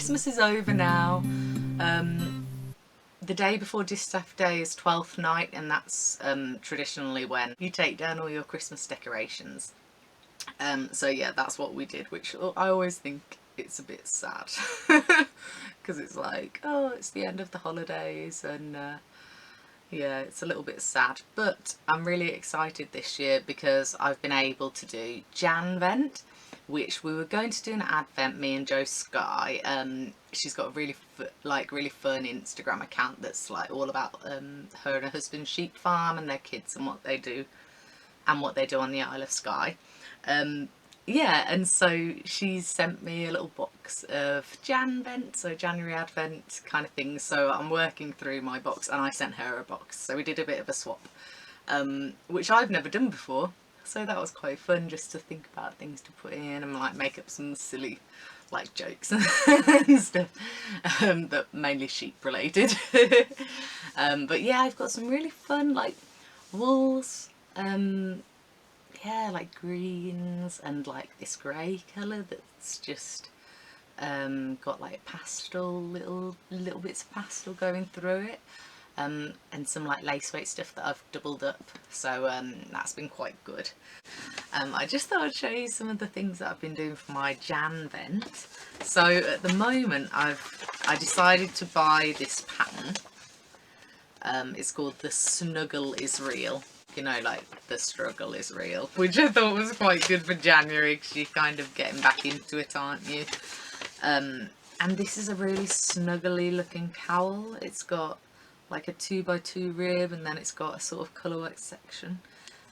Christmas is over now. The day before Distaff Day is 12th night, and that's traditionally when you take down all your Christmas decorations. So yeah, that's what we did, which I always think it's a bit sad because it's like, oh, it's the end of the holidays, and yeah, it's a little bit sad. But I'm really excited this year because I've been able to do Janvent, which we were going to do an advent, me and Joe Sky. She's got a really really fun Instagram account that's like all about her and her husband's sheep farm and their kids and what they do on the Isle of Skye. Yeah, and so she's sent me a little box of Janvent, so January Advent kind of things. So I'm working through my box, and I sent her a box, so we did a bit of a swap, which I've never done before. So that was quite fun, just to think about things to put in and like make up some silly like jokes and stuff that mainly sheep related. But yeah, I've got some really fun like wools, yeah, like greens and like this grey colour that's just got like pastel, little bits of pastel going through it, and some like lace weight stuff that I've doubled up, so that's been quite good. I just thought I'd show you some of the things that I've been doing for my Janvent. So at the moment I decided to buy this pattern. It's called The Snuggle Is Real. You know, like the struggle is real, which I thought was quite good for January because you're kind of getting back into it, aren't you? And this is a really snuggly looking cowl. It's got like a 2x2 rib, and then it's got a sort of colourwork section.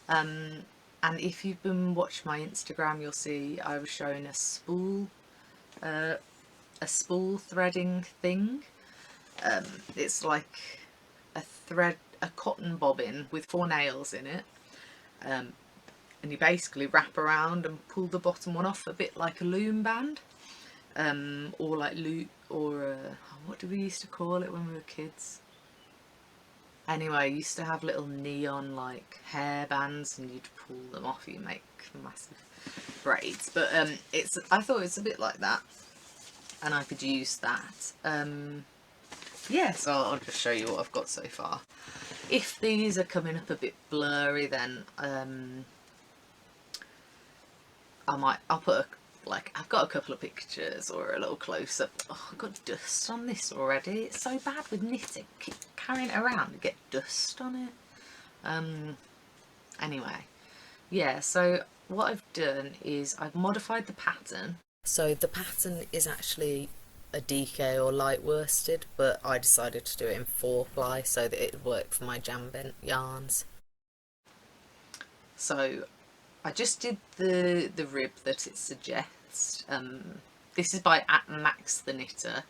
And if you've been watching my Instagram, you'll see I was showing a spool threading thing. It's like a cotton bobbin with 4 nails in it, and you basically wrap around and pull the bottom one off, a bit like a loom band, or like what do we used to call it when we were kids? Anyway, I used to have little neon like hair bands, and you'd pull them off, you make massive braids. But I thought it's a bit like that, and I could use that. Yeah, so I'll just show you what I've got so far. If these are coming up a bit blurry, then I'll put I've got a couple of pictures or a little close up. Oh, I've got dust on this already. It's so bad with knitting. Keep carrying it around and get dust on it. Anyway, yeah, so what I've done is I've modified the pattern. So the pattern is actually a DK or light worsted, but I decided to do it in 4-ply so that it would work for my Janvent yarns. So I just did the rib that it suggests. This is by @Max the Knitter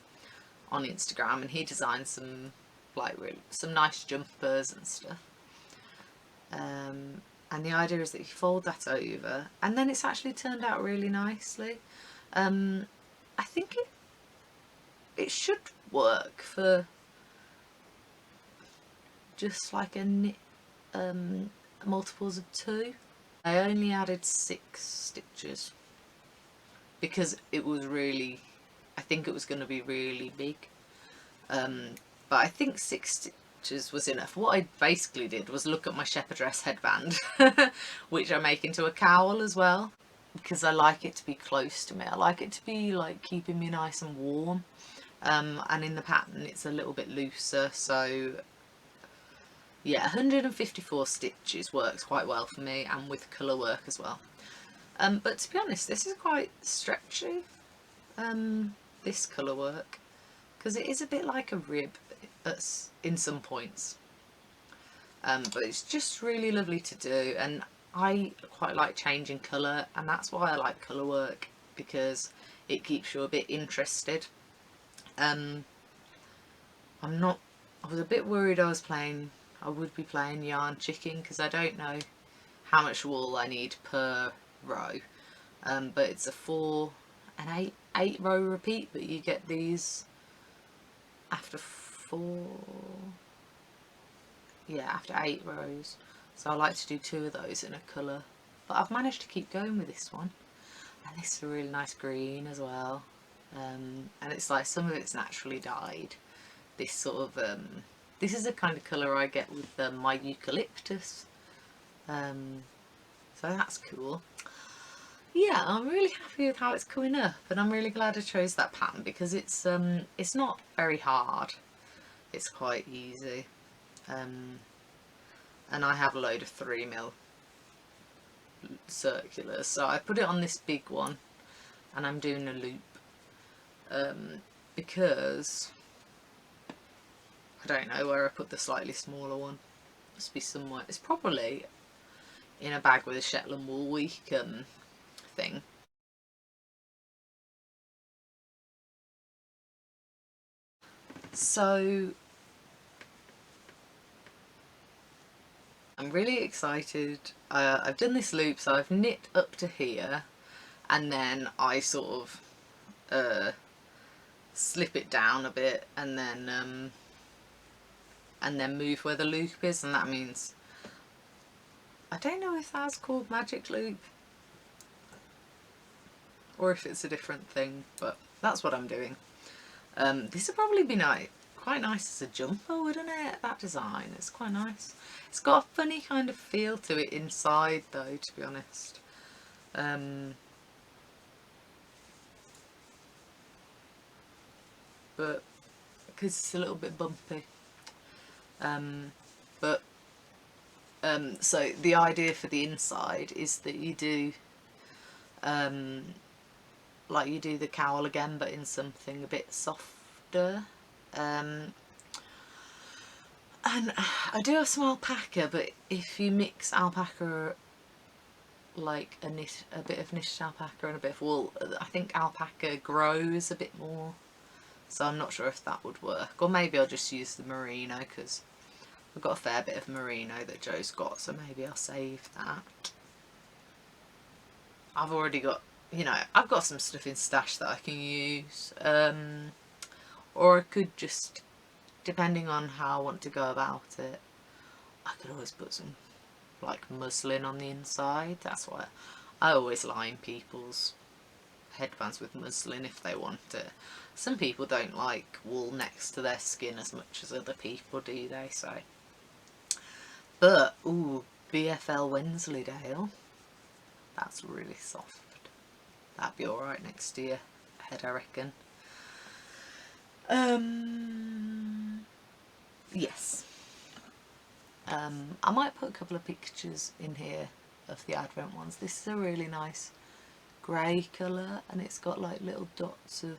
on Instagram, and he designed some some nice jumpers and stuff. And the idea is that you fold that over, and then it's actually turned out really nicely. I think it should work for just like a knit multiples of 2. I only added 6 stitches because it was really, I think it was going to be really big, but I think 6 stitches was enough. What I basically did was look at my shepherdess headband which I make into a cowl as well, because I like it to be close to me. I like it to be like keeping me nice and warm. And in the pattern it's a little bit looser, so yeah, 154 stitches works quite well for me, and with colour work as well. But to be honest, this is quite stretchy, this colour work, because it is a bit like a rib in some points, but it's just really lovely to do, and I quite like changing colour, and that's why I like colour work, because it keeps you a bit interested. I was a bit worried I would be playing yarn chicken, because I don't know how much wool I need per row, but it's a 8 row repeat, but you get these after 8 rows, so I like to do 2 of those in a colour, but I've managed to keep going with this one, and this is a really nice green as well. and it's like some of it's naturally dyed. This sort of this is the kind of colour I get with my eucalyptus, so that's cool. Yeah, I'm really happy with how it's coming up, and I'm really glad I chose that pattern because it's not very hard. It's quite easy, and I have a load of 3mm circulars, so I put it on this big one, and I'm doing a loop because I don't know where I put the slightly smaller one. Must be somewhere. It's probably in a bag with a Shetland Wool Week thing. So I'm really excited. I've done this loop, so I've knit up to here, and then I sort of slip it down a bit, and then move where the loop is, and that means, I don't know if that's called magic loop or if it's a different thing, but that's what I'm doing. This would probably be quite nice as a jumper, wouldn't it? That design, it's quite nice. It's got a funny kind of feel to it inside though, to be honest. But because it's a little bit bumpy. So the idea for the inside is that you do like you do the cowl again, but in something a bit softer. And I do have some alpaca, but if you mix alpaca, like a bit of knitted alpaca and a bit of wool, I think alpaca grows a bit more, so I'm not sure if that would work. Or maybe I'll just use the merino, because I've got a fair bit of merino that Joe's got, so maybe I'll save that. I've already got, you know, I've got some stuff in stash that I can use, or I could just, depending on how I want to go about it, I could always put some like muslin on the inside. That's why I always line people's headbands with muslin if they want it. Some people don't like wool next to their skin as much as other people do, they say. But ooh, BFL Wensleydale, that's really soft. That'd be alright next to your head, I reckon. Yes. I might put a couple of pictures in here of the Advent ones. This is a really nice grey colour, and it's got like little dots of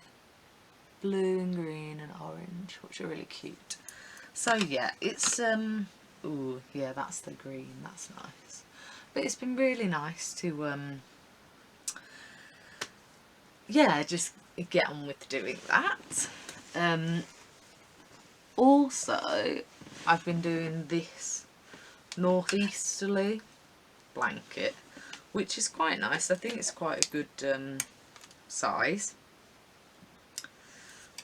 blue and green and orange, which are really cute. So yeah, it's ooh, yeah, that's the green, that's nice. But it's been really nice to yeah, just get on with doing that. Also, I've been doing this Northeasterly blanket, which is quite nice. I think it's quite a good size.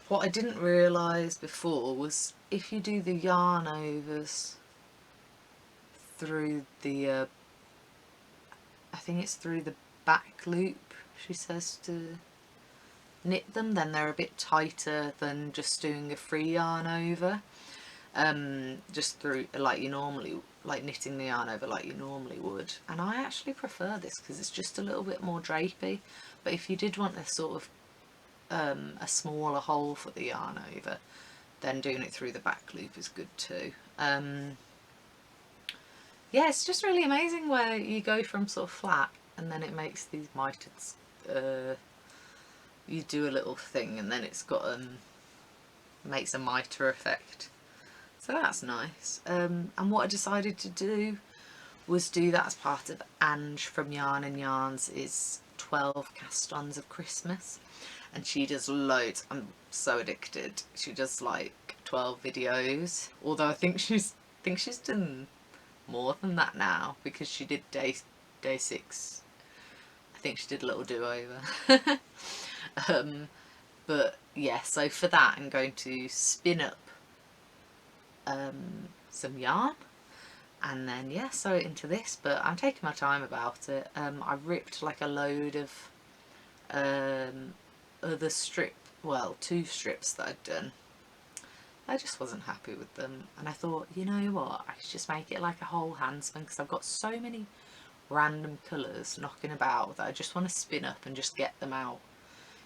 What I didn't realise before was if you do the yarn overs through the, I think it's through the back loop, she says to knit them, then they're a bit tighter than just doing a free yarn over. Just through like you normally, like knitting the yarn over like you normally would. And I actually prefer this because it's just a little bit more drapey. But if you did want a sort of a smaller hole for the yarn over, then doing it through the back loop is good too. Yeah, it's just really amazing where you go from sort of flat and then it makes these mitered, you do a little thing and then it's got makes a mitre effect. So that's nice. And what I decided to do was do that as part of Ange from Yarn and Yarns is 12 cast-ons of Christmas, and she does loads. I'm so addicted. She does like 12 videos, although I think she's done more than that now, because she did day 6. I think she did a little do-over. But yeah, so for that I'm going to spin up some yarn and then yeah, sew it into this, but I'm taking my time about it. I ripped like a load of other strip, well, 2 strips that I'd done, I just wasn't happy with them, and I thought, you know what, I should just make it like a whole handspan, because I've got so many random colours knocking about that I just want to spin up and just get them out.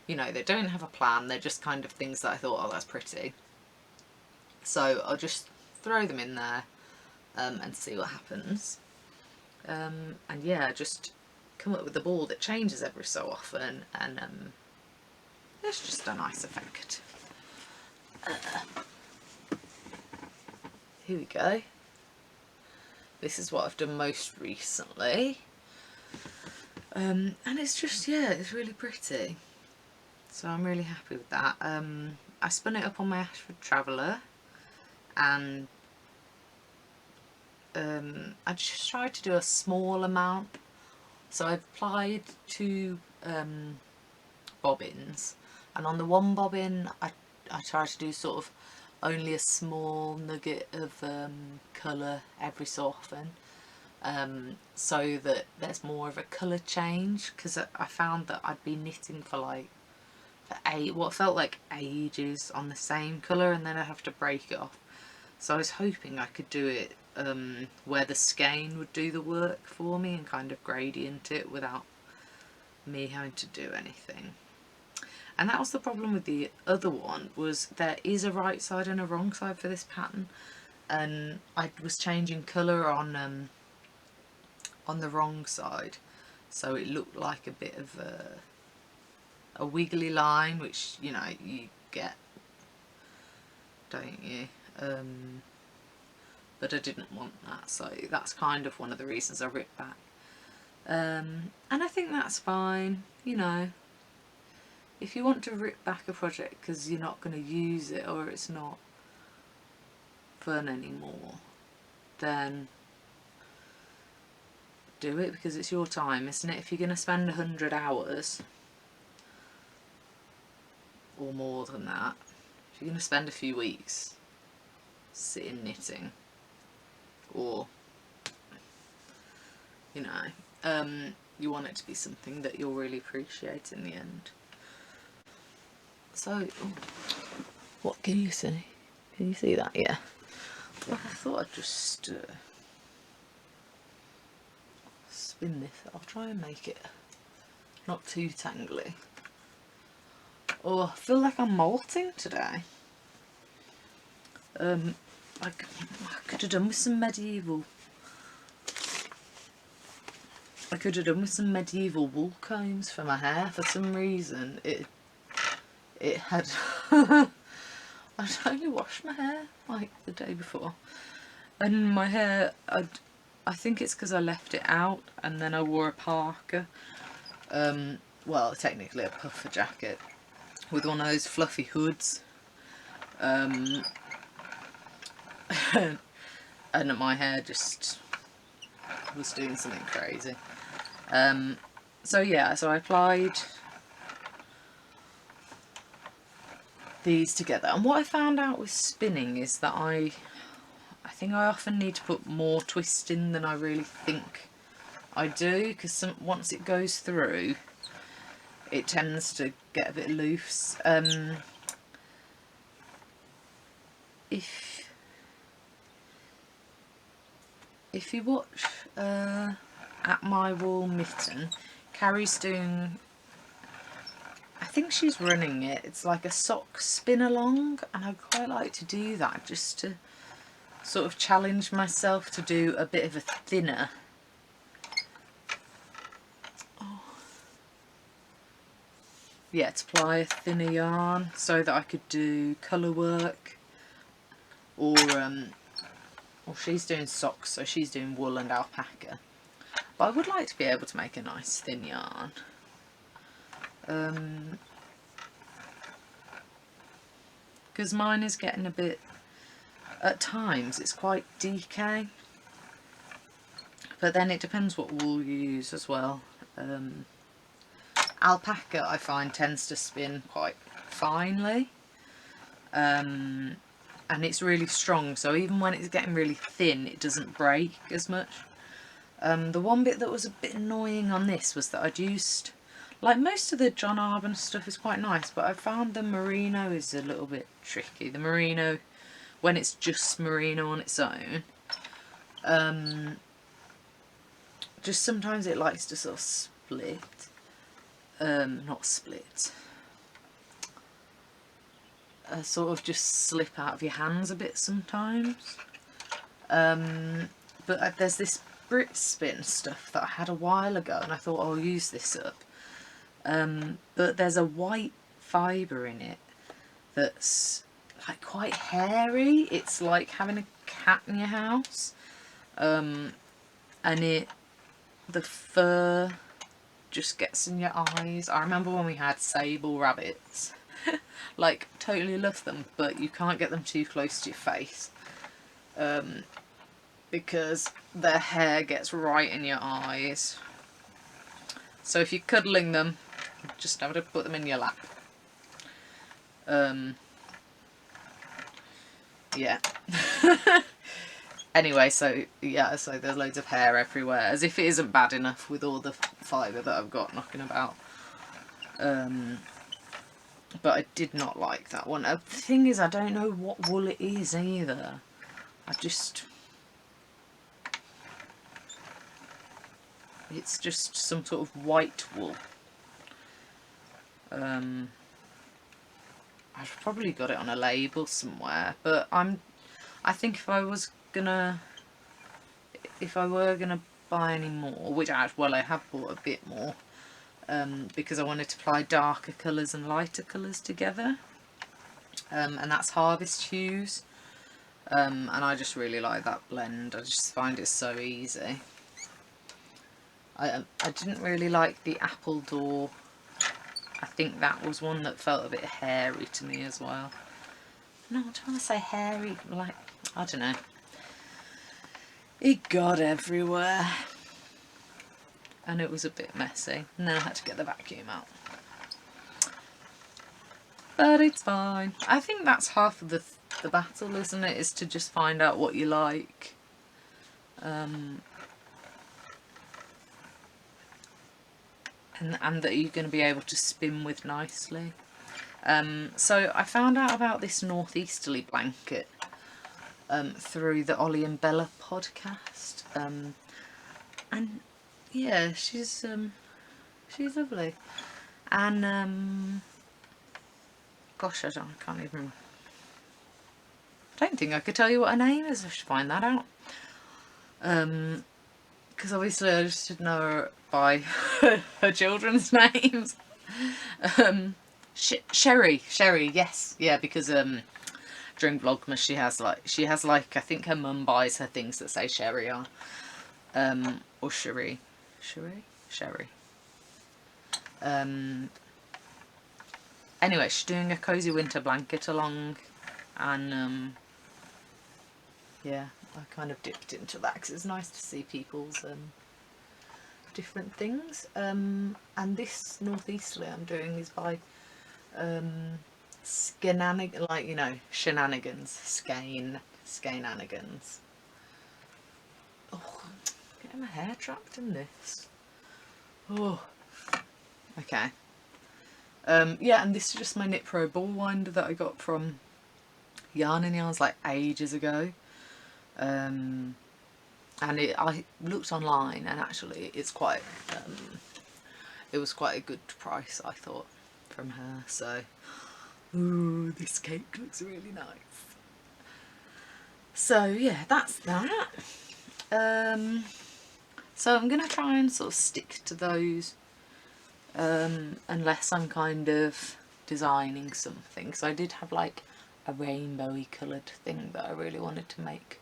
You know, they don't have a plan, they're just kind of things that I thought, oh, that's pretty. So I'll just throw them in there and see what happens. And yeah, just come up with a ball that changes every so often, and it's just a nice effect. Here we go. This is what I've done most recently. And it's just, yeah, it's really pretty. So I'm really happy with that. I spun it up on my Ashford Traveller, and I just tried to do a small amount. So I've applied 2 bobbins, and on the one bobbin I tried to do sort of only a small nugget of colour every so often, so that there's more of a colour change, because I found that I'd been knitting for like what felt like ages on the same colour, and then I'd have to break it off. So I was hoping I could do it where the skein would do the work for me and kind of gradient it without me having to do anything. And that was the problem with the other one, was there is a right side and a wrong side for this pattern, and I was changing colour on the wrong side, so it looked like a bit of a wiggly line, which, you know, you get, don't you? But I didn't want that, so that's kind of one of the reasons I ripped back. And I think that's fine, you know. If you want to rip back a project because you're not going to use it, or it's not fun anymore, then do it, because it's your time, isn't it? If you're going to spend 100 hours or more than that, if you're going to spend a few weeks sitting knitting, or, you know, you want it to be something that you'll really appreciate in the end. So, what can you see? Can you see that? Yeah. Well, I thought I'd just spin this. I'll try and make it not too tangly. Oh, I feel like I'm molting today. I could have done with some medieval. I could have done with some medieval wool combs for my hair. For some reason, it had. I'd only washed my hair like the day before, and my hair, I think it's because I left it out and then I wore a parka. Well, technically a puffer jacket with one of those fluffy hoods. And my hair just was doing something crazy. So yeah, so I applied these together, and what I found out with spinning is that I think I often need to put more twist in than I really think I do, because once it goes through it tends to get a bit loose. If you watch At My Wool Mitten, Carrie's doing, I think she's running it, it's like a sock spin along, and I quite like to do that just to sort of challenge myself to do a bit of a thinner. Yeah, to apply a thinner yarn so that I could do colour work, or well, she's doing socks, so she's doing wool and alpaca. But I would like to be able to make a nice thin yarn. Because mine is getting a bit, at times it's quite DK, but then it depends what wool you use as well. Alpaca, I find, tends to spin quite finely, and it's really strong, so even when it's getting really thin it doesn't break as much. The one bit that was a bit annoying on this was that I'd used Like most of the John Arbon stuff is quite nice, but I found the merino is a little bit tricky. The merino, when it's just merino on its own, just sometimes it likes to sort of split. Not split. Sort of just slip out of your hands a bit sometimes. But there's this Brit Spin stuff that I had a while ago, and I thought I'll use this up. But there's a white fibre in it that's like quite hairy. It's like having a cat in your house, and the fur just gets in your eyes. I remember when we had sable rabbits, like totally love them, but you can't get them too close to your face, because their hair gets right in your eyes. So if you're cuddling them, just have to put them in your lap. Yeah. Anyway, so yeah, so there's loads of hair everywhere, as if it isn't bad enough with all the fibre that I've got knocking about. But I did not like that one. The thing is, I don't know what wool it is either. It's just some sort of white wool. I've probably got it on a label somewhere, but I think if I were gonna buy any more, which I have bought a bit more, because I wanted to apply darker colours and lighter colours together, and that's Harvest Hues, and I just really like that blend. I just find it so easy. I didn't really like the Apple Door. I think that was one that felt a bit hairy to me as well. No, I don't want to say hairy, like, I don't know. It got everywhere. And it was a bit messy. And then I had to get the vacuum out. But it's fine. I think that's half of the battle, isn't it? Is to just find out what you like. And that you're going to be able to spin with nicely. So I found out about this Northeasterly blanket through the Ollie and Bella podcast, and yeah, she's lovely, and gosh, I can't even. I don't think I could tell you what her name is. I should find that out. Because obviously I just didn't know her by her children's names. Sherry, yes, yeah, because during Vlogmas she has like I think her mum buys her things that say Sherry on, or Sherry. Anyway, she's doing a cozy winter blanket along, and yeah, I kind of dipped into that because it's nice to see people's different things. And this Northeasterly I'm doing is by Skein, like, you know, shenanigans, Skein-anigans. Oh, getting my hair trapped in this. Oh, okay. Yeah, and this is just my Knit Pro ball winder that I got from Yarn and Yarns like ages ago. And I looked online, and actually it's quite it was quite a good price, I thought, from her. So, ooh, this cake looks really nice. So yeah, that's that. So I'm gonna try and sort of stick to those, unless I'm kind of designing something. So I did have like a rainbowy coloured thing that I really wanted to make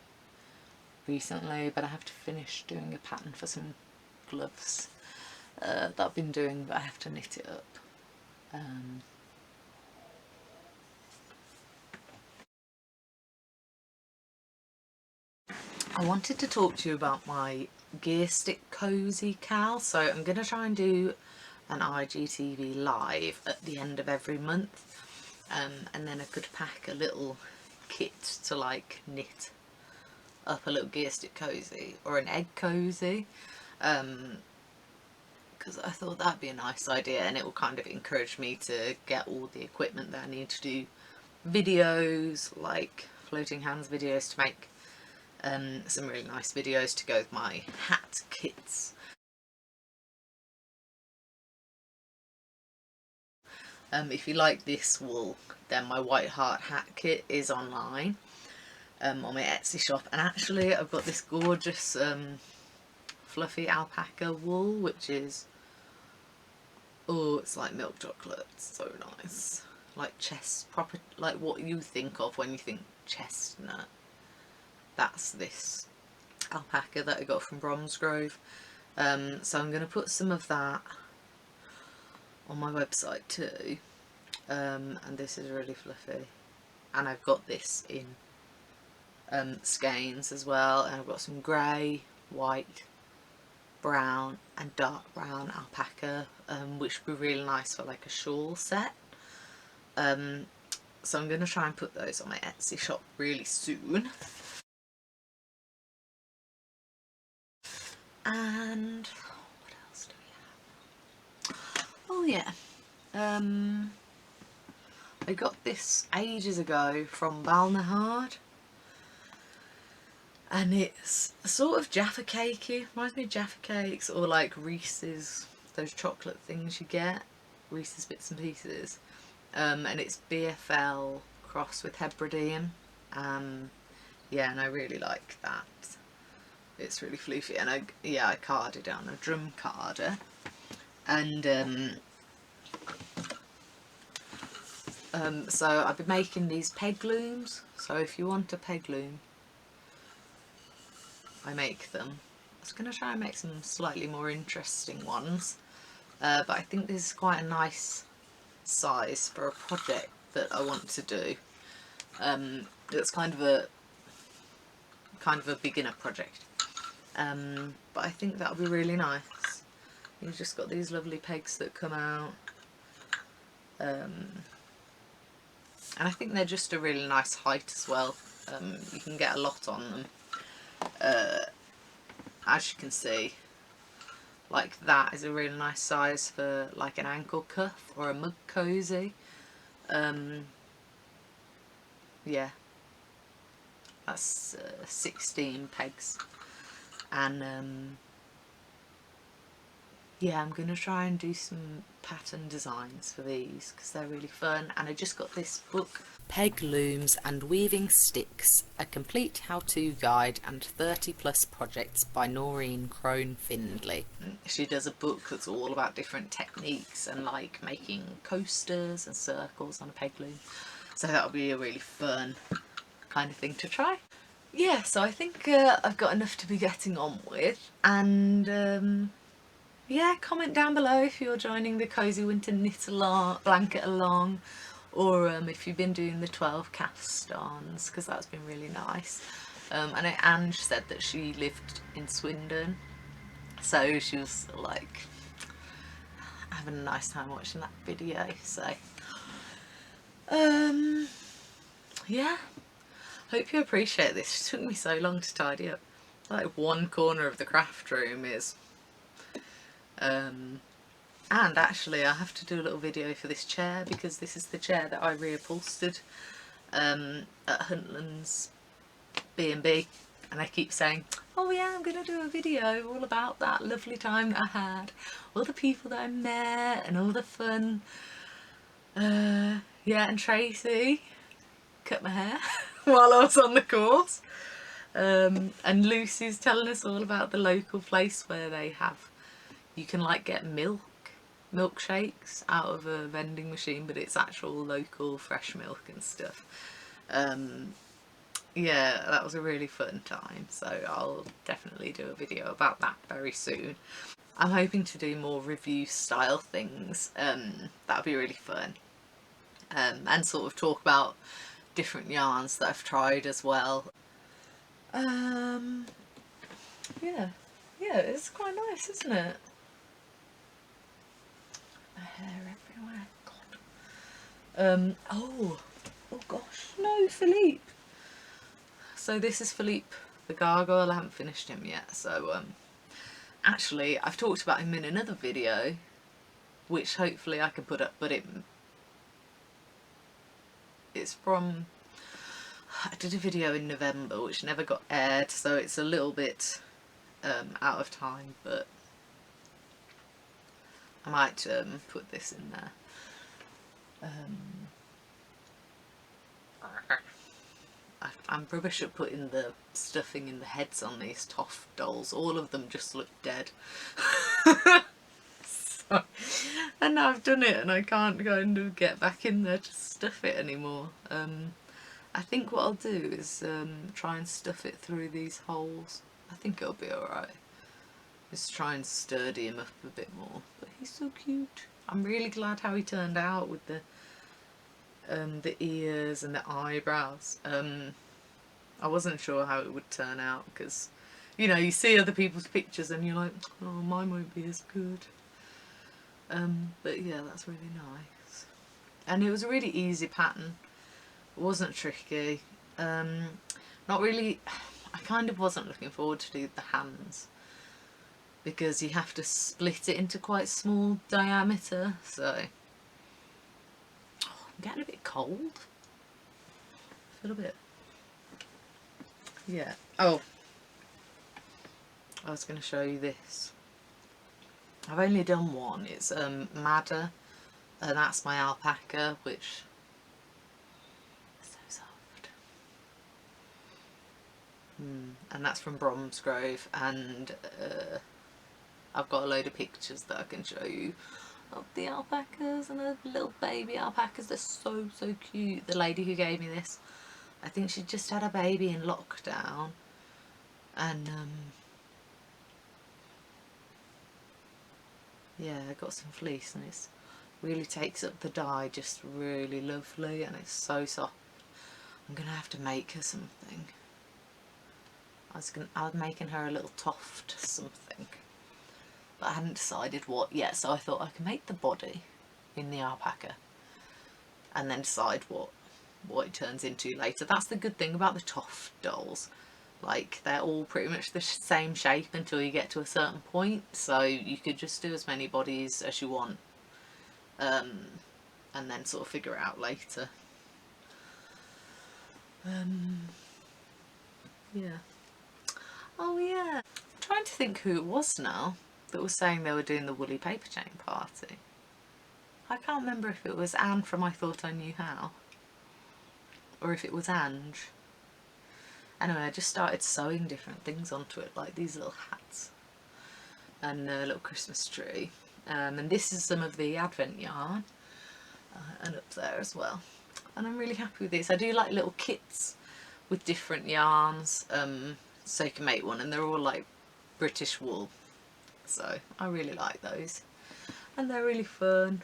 recently, but I have to finish doing a pattern for some gloves that I've been doing, but I have to knit it up. I wanted to talk to you about my gear stick cozy KAL, so I'm going to try and do an IGTV live at the end of every month, and then I could pack a little kit to like knit up a little gear stick cozy or an egg cozy, because I thought that'd be a nice idea, and it will kind of encourage me to get all the equipment that I need to do videos, like floating hands videos, to make some really nice videos to go with my hat kits. If you like this wool, then my White Heart hat kit is online on my Etsy shop, and actually I've got this gorgeous fluffy alpaca wool, which is, oh, it's like milk chocolate, it's so nice, like proper, like what you think of when you think chestnut. That's this alpaca that I got from Bromsgrove. So I'm going to put some of that on my website too, and this is really fluffy, and I've got this in skeins as well, and I've got some grey, white, brown and dark brown alpaca, which would be really nice for like a shawl set. So I'm going to try and put those on my Etsy shop really soon. And what else do we have? Oh yeah, I got this ages ago from Balnahard, and it's sort of Jaffa cakey, reminds me of Jaffa cakes, or like Reese's, those chocolate things you get, Reese's Bits and Pieces, and it's BFL crossed with Hebridean. Yeah, and I really like that. It's really floofy, and I carded it on a drum carder, and so I've been making these peg looms. So if you want a peg loom, I make them. I was going to try and make some slightly more interesting ones, but I think this is quite a nice size for a project that I want to do. It's kind of a beginner project, but I think that'll be really nice. You've just got these lovely pegs that come out, and I think they're just a really nice height as well. You can get a lot on them. As you can see, like that is a really nice size for like an ankle cuff or a mug cozy. Yeah, that's 16 pegs, and yeah, I'm going to try and do some pattern designs for these because they're really fun. And I just got this book, Peg Looms and Weaving Sticks, a complete how-to guide and 30+ projects by Noreen Crone Findlay. She does a book that's all about different techniques and like making coasters and circles on a peg loom. So that'll be a really fun kind of thing to try. Yeah, so I think I've got enough to be getting on with, and yeah, comment down below if you're joining the Cozy Winter Knit along, blanket along, or if you've been doing the 12 cast-ons, because that's been really nice. I know Ange said that she lived in Swindon, so she was like having a nice time watching that video. So yeah, hope you appreciate this. It took me so long to tidy up. Like one corner of the craft room is and actually I have to do a little video for this chair, because this is the chair that I reupholstered at Huntlands B&B, and I keep saying, oh yeah, I'm going to do a video all about that lovely time that I had, all the people that I met and all the fun. Yeah, and Tracy cut my hair while I was on the course, and Lucy's telling us all about the local place where they have, you can like get milkshakes out of a vending machine, but it's actual local fresh milk and stuff. Yeah, that was a really fun time, so I'll definitely do a video about that very soon. I'm hoping to do more review style things, that'll be really fun, and sort of talk about different yarns that I've tried as well. Yeah, it's quite nice, isn't it? Hair everywhere. God. Oh gosh, no, Philippe. So this is Philippe the gargoyle. I haven't finished him yet, so Actually, I've talked about him in another video, which hopefully I can put up, but it's from, I did a video in November which never got aired, so it's a little bit out of time, but I might put this in there. I'm rubbish at putting the stuffing in the heads on these Toft dolls. All of them just look dead. So, and now I've done it and I can't kind of get back in there to stuff it anymore. I think what I'll do is try and stuff it through these holes. I think it'll be alright. Just try and sturdy him up a bit more. But he's so cute. I'm really glad how he turned out with the ears and the eyebrows. I wasn't sure how it would turn out because, you know, you see other people's pictures and you're like, oh, mine won't be as good. But yeah, that's really nice. And it was a really easy pattern. It wasn't tricky. Not really. I kind of wasn't looking forward to do the hands because you have to split it into quite small diameter, so I'm getting a bit cold. I feel a bit, yeah. Oh, I was going to show you this. I've only done one. It's Madder, and that's my alpaca, which is so soft. And that's from Bromsgrove, and I've got a load of pictures that I can show you of the alpacas and the little baby alpacas. They're so cute. The lady who gave me this, I think she just had a baby in lockdown, and yeah, I got some fleece and it really takes up the dye just really lovely, and it's so soft. I'm gonna have to make her something. I was making her a little Toft something, but I hadn't decided what yet, so I thought I could make the body in the alpaca and then decide what it turns into later. That's the good thing about the Toft dolls. Like, they're all pretty much the same shape until you get to a certain point, so you could just do as many bodies as you want, and then sort of figure it out later. Yeah. Oh yeah. I'm trying to think who it was now that was saying they were doing the woolly paper chain party. I can't remember if it was Anne from I Thought I Knew How, or if it was Ange. Anyway, I just started sewing different things onto it, like these little hats and a little Christmas tree. And this is some of the Advent yarn, and up there as well. And I'm really happy with this. I do like little kits with different yarns, so you can make one, and they're all like British wool. So I really like those, and they're really fun.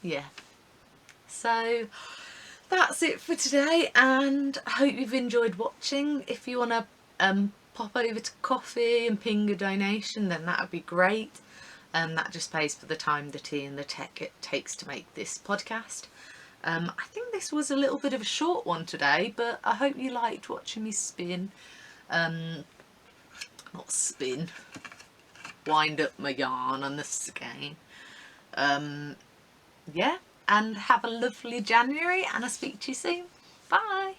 Yeah. So that's it for today, and I hope you've enjoyed watching. If you want to pop over to Coffee and ping a donation, then that would be great. That just pays for the time, the tea and the tech it takes to make this podcast. I think this was a little bit of a short one today, but I hope you liked watching me spin. Not spin, wind up my yarn on the skein. Yeah, and have a lovely January, and I'll speak to you soon. Bye.